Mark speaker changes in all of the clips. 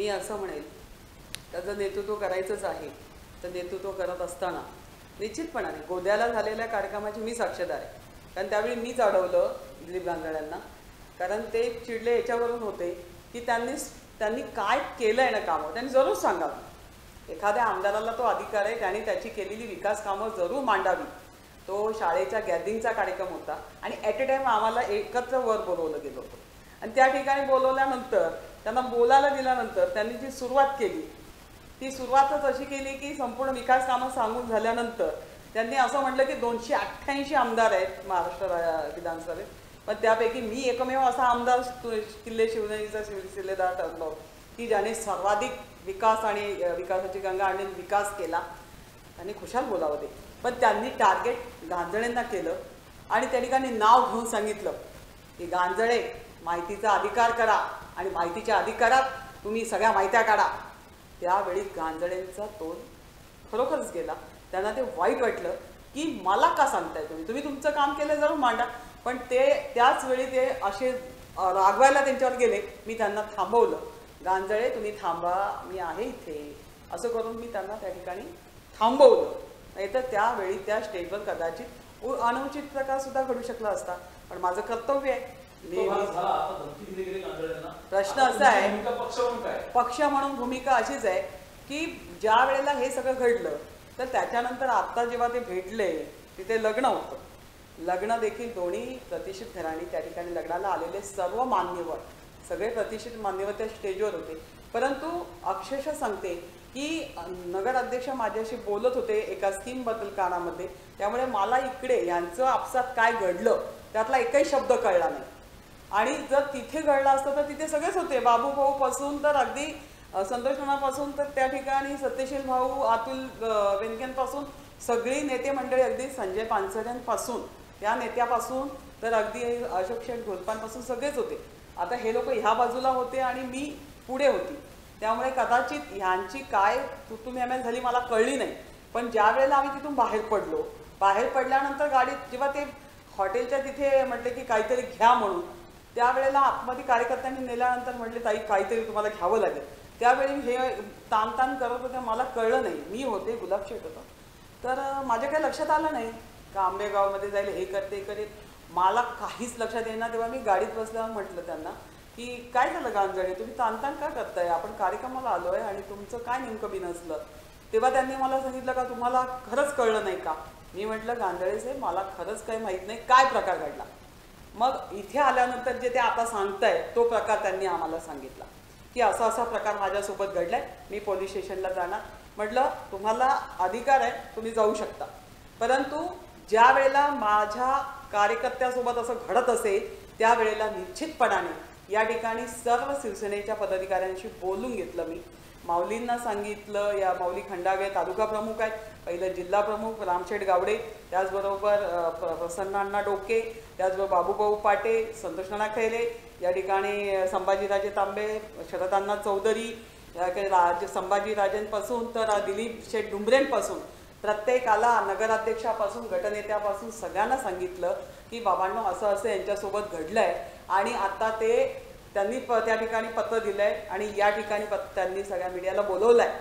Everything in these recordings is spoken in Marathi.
Speaker 1: मी असं म्हणेल, त्याचं नेतृत्व करायचंच आहे. तर नेतृत्व करत असताना निश्चितपणाने गोंद्याला झालेल्या कार्यक्रमाची मी साक्षीदार आहे. कारण त्यावेळी मीच अडवलं दिलीप गांजाड्यांना. कारण ते चिडले याच्यावरून होते की त्यांनी काय केलं आहे ना कामं, त्यांनी जरूर सांगावं. एखाद्या आमदाराला तो अधिकार आहे, त्यांनी त्याची केलेली विकास कामं जरूर मांडावी. तो शाळेच्या गॅदरिंगचा कार्यक्रम होता आणि ॲट अ टाईम आम्हाला एकत्र वर बोलवलं गेलं होतं. आणि त्या ठिकाणी बोलवल्यानंतर त्यांना बोलायला दिल्यानंतर त्यांनी जी सुरुवात केली ती सुरुवातच अशी केली की संपूर्ण विकास कामं सांगून झाल्यानंतर त्यांनी असं म्हटलं की 288 आमदार आहेत महाराष्ट्र विधानसभेत, पण त्यापैकी मी एकमेव असा आमदार किल्ले शिवनेरीचा शिलेदार ठरलो की ज्याने सर्वाधिक विकास आणि विकासाची गंगा आणि विकास केला. त्यांनी खुशाल बोलावं ते, पण त्यांनी टार्गेट गांजळेंना केलं आणि त्या ठिकाणी नाव घेऊन सांगितलं की गांजळे माहितीचा अधिकार करा आणि माहितीच्या अधिकारात तुम्ही सगळ्या माहित्या काढा. त्यावेळी गांजळेंचा तोल खरोखरच गेला. त्यांना ते वाईट वाटलं की मला का सांगताय तुम्ही तुमचं काम केलं जरूर मांडा. पण ते त्याच वेळी ते असे रागवायला त्यांच्यावर गेले. मी त्यांना थांबवलं. गांजळे तुम्ही थांबा, मी आहे इथे, असं करून मी त्यांना त्या ठिकाणी थांबवलं. नाही तर त्यावेळी त्या स्टेजवर कदाचित अनुचित प्रकार सुद्धा घडू शकला असता. पण माझं कर्तव्य आहे. प्रश्न असा आहे, पक्ष म्हणून भूमिका अशीच आहे की ज्या वेळेला हे सगळं घडलं तर त्याच्यानंतर आत्ता जेव्हा ते भेटले तिथे लग्न होतं. लग्न देखील दोन्ही प्रतिष्ठित घराणी, त्या ठिकाणी लग्नाला आलेले सर्व मान्यवर, सगळे प्रतिष्ठित मान्यवर त्या स्टेजवर होते. परंतु अक्षरशः सांगते की नगर अध्यक्ष माझ्याशी बोलत होते एका स्कीमबद्दल कानामध्ये, त्यामुळे मला इकडे यांचं आपसात काय घडलं त्यातला एकही शब्द कळला नाही. आणि जर तिथे घडलं असतं तर तिथे सगळेच होते, बाबू भाऊ पासून तर अगदी संतोष नानापासून तर त्या ठिकाणी सत्यशील भाऊ, अतुल वेंकेंपासून सगळी नेते मंडळी, अगदी संजय पानसरेंपासून त्या नेत्यापासून तर अगदी अशोक शेठ घोलपांपासून सगळेच होते. आता हे लोक ह्या बाजूला होते आणि मी पुढे होती. त्यामुळे कदाचित ह्यांची काय तुतुम्याम्या झाली मला कळली नाही. पण ज्या वेळेला आम्ही तिथून बाहेर पडल्यानंतर गाडीत जेव्हा ते हॉटेलच्या तिथे म्हटले की काहीतरी घ्या म्हणून, त्यावेळेला आतमध्ये कार्यकर्त्यांनी नेल्यानंतर म्हटले ताई काहीतरी तुम्हाला घ्यावं लागेल. त्यावेळी हे ताण करत होते, मला कळलं नाही. मी होते, गुलाबशेठ होतं, तर माझ्या काही लक्षात आलं नाही का आंबेगावमध्ये जायला हे करेल. मला काहीच लक्षात येईना. तेव्हा मी गाडीत बसल्यावर म्हटलं त्यांना की काय झालं गांजळे, तुम्ही ताण का करताय, आपण कार्यक्रमाला आलो आहे आणि तुमचं काय नेमकं बिनसलं. तेव्हा त्यांनी मला सांगितलं का तुम्हाला खरंच कळलं नाही का. मी म्हटलं गांजळे साहेब मला खरंच काही माहीत नाही काय प्रकार घडला. मग इथे आल्यानंतर जे ते आता सांगताय तो प्रकार त्यांनी आम्हाला सांगितला की असा प्रकार माझ्यासोबत घडलाय, मी पोलीस स्टेशनला जाणार. म्हटलं तुम्हाला अधिकार आहे, तुम्ही जाऊ शकता, परंतु ज्या वेळेला माझ्या कार्यकर्त्यासोबत असं घडत असेल त्यावेळेला निश्चितपणाने या ठिकाणी सर्व शिवसेनेच्या पदाधिकाऱ्यांशी बोलून घेतलं. मी माऊलींना सांगितलं, या माऊली खंडागळे तालुका प्रमुख आहेत, पहिलं जिल्हा प्रमुख रामशेठ गावडे, त्याचबरोबर प्रसन्नांना डोके, त्याचबरोबर बाबूभाऊ पाटे, संतोषनाना खैरे, या ठिकाणी संभाजीराजे तांबे, शरदांना चौधरी, संभाजीराजेंपासून तर दिलीप शेठ डुंबरेंपासून प्रत्येकाला, नगराध्यक्षापासून गटनेत्यापासून सगळ्यांना सांगितलं की बाबांनो असं यांच्यासोबत घडलं आहे. आणि आता त्यांनी त्या ठिकाणी पत्र दिलं आहे आणि या ठिकाणी त्यांनी सगळ्या मीडियाला बोलवलं आहे.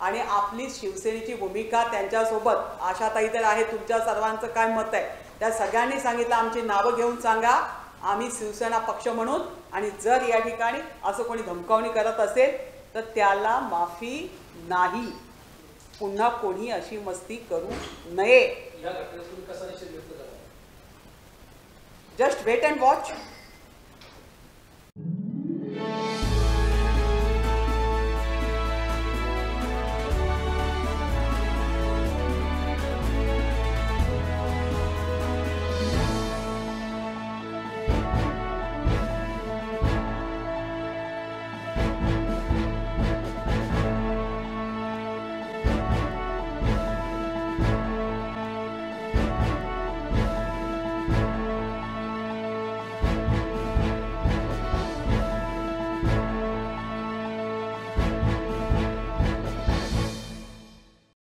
Speaker 1: आणि आपली शिवसेनेची भूमिका त्यांच्यासोबत, आशाताई तर आहे, तुमच्या सर्वांचं काय मत आहे त्या सगळ्यांनी सांगितलं. आमची नावं घेऊन सांगा, आम्ही शिवसेना पक्ष म्हणून, आणि जर या ठिकाणी असं कोणी धमकावणी करत असेल तर त्याला माफी नाही. पुन्हा कोणी अशी मस्ती करू नये. Just wait and watch.